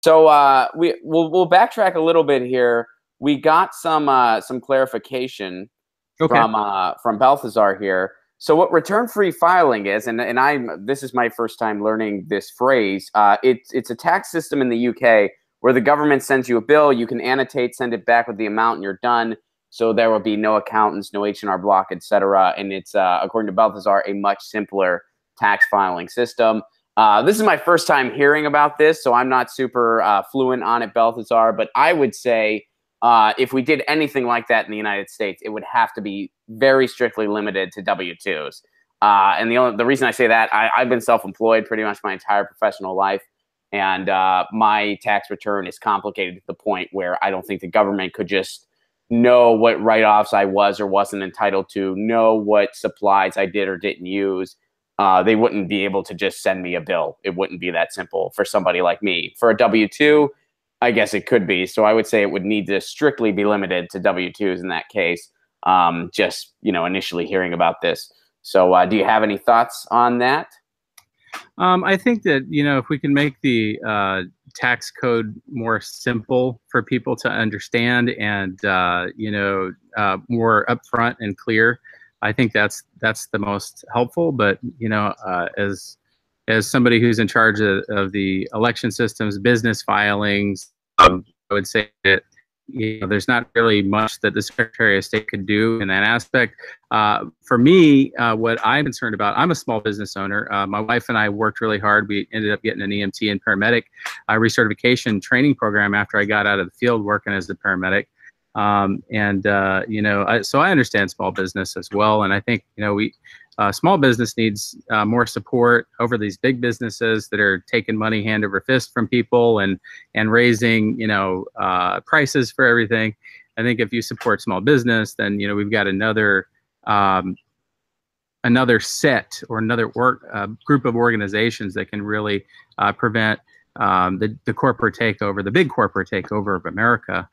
So we'll backtrack a little bit here. We got some clarification Okay. from Balthazar here. So what return-free filing is, and this is my first time learning this phrase. It's a tax system in the UK where the government sends you a bill, you can annotate, send it back with the amount, and you're done. So there will be no accountants, no H&R Block, etc. And it's according to Balthazar, a much simpler tax filing system. This is my first time hearing about this, so I'm not super fluent on it, Balthazar. But I would say if we did anything like that in the United States, it would have to be very strictly limited to W-2s. And the reason I say that, I've been self-employed pretty much my entire professional life. And my tax return is complicated to the point where I don't think the government could just know what write-offs I was or wasn't entitled to, know what supplies I did or didn't use. They wouldn't be able to just send me a bill. It wouldn't be that simple for somebody like me. For a W-2, I guess it could be. So I would say it would need to strictly be limited to W-2s in that case, just, initially hearing about this. So do you have any thoughts on that? I think that, if we can make the tax code more simple for people to understand and, more upfront and clear, I think that's the most helpful. But, as somebody who's in charge of the election systems, business filings, I would say that there's not really much that the Secretary of State could do in that aspect. For me, what I'm concerned about, I'm a small business owner. My wife and I worked really hard. We ended up getting an EMT and paramedic recertification training program after I got out of the field working as a paramedic. So I understand small business as well. And I think, small business needs more support over these big businesses that are taking money hand over fist from people and raising, prices for everything. I think if you support small business, then, we've got another set or another group of organizations that can really prevent the corporate takeover, the big corporate takeover of America.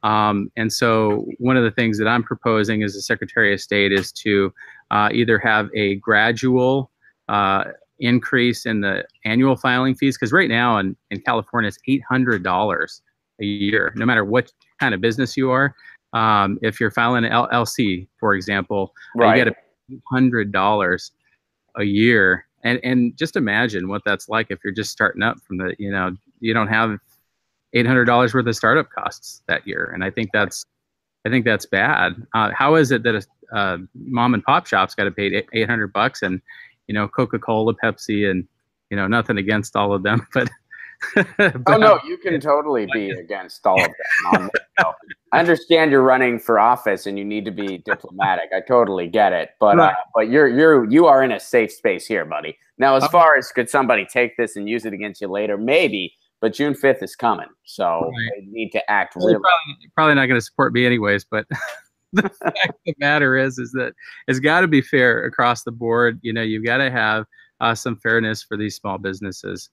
And so one of the things that I'm proposing as the Secretary of State is to either have a gradual increase in the annual filing fees, because right now in California it's $800 a year, no matter what kind of business you are. If you're filing an LLC, for example, right, you get $100 a year. And just imagine what that's like if you're just starting up from the, you don't have $800 worth of startup costs that year. And I think that's bad. How is it that a mom and pop shop's got to pay $800 and, Coca-Cola, Pepsi, and, nothing against all of them, but, oh no, you can totally be against all of them. I understand you're running for office and you need to be diplomatic. I totally get it, but you are in a safe space here, buddy. Now, as far as could somebody take this and use it against you later, maybe. But June 5th is coming, so they need to act really. Probably not going to support me anyways, but the fact of the matter is that it's got to be fair across the board. You've got to have some fairness for these small businesses.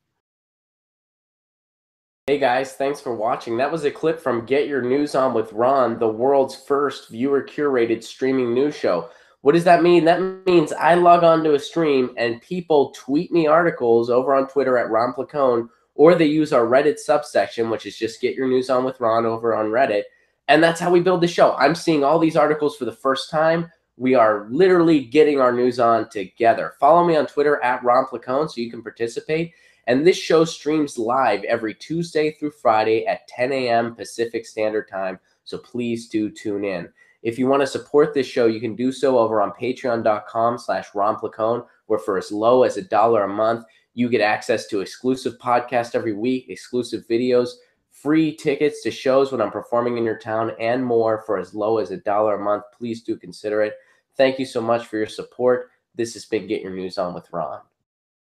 Hey guys, thanks for watching. That was a clip from Get Your News On with Ron, the world's first viewer-curated streaming news show. What does that mean? That means I log on to a stream and people tweet me articles over on Twitter at Ron Placone, or they use our Reddit subsection, which is just Get Your News On with Ron over on Reddit. And that's how we build the show. I'm seeing all these articles for the first time. We are literally getting our news on together. Follow me on Twitter at Ron Placone so you can participate. And this show streams live every Tuesday through Friday at 10 a.m. Pacific Standard Time. So please do tune in. If you want to support this show, you can do so over on patreon.com/Ron Placone, where for as low as $1 a month, you get access to exclusive podcasts every week, exclusive videos, free tickets to shows when I'm performing in your town, and more for as low as $1 a month. Please do consider it. Thank you so much for your support. This has been Get Your News On with Ron.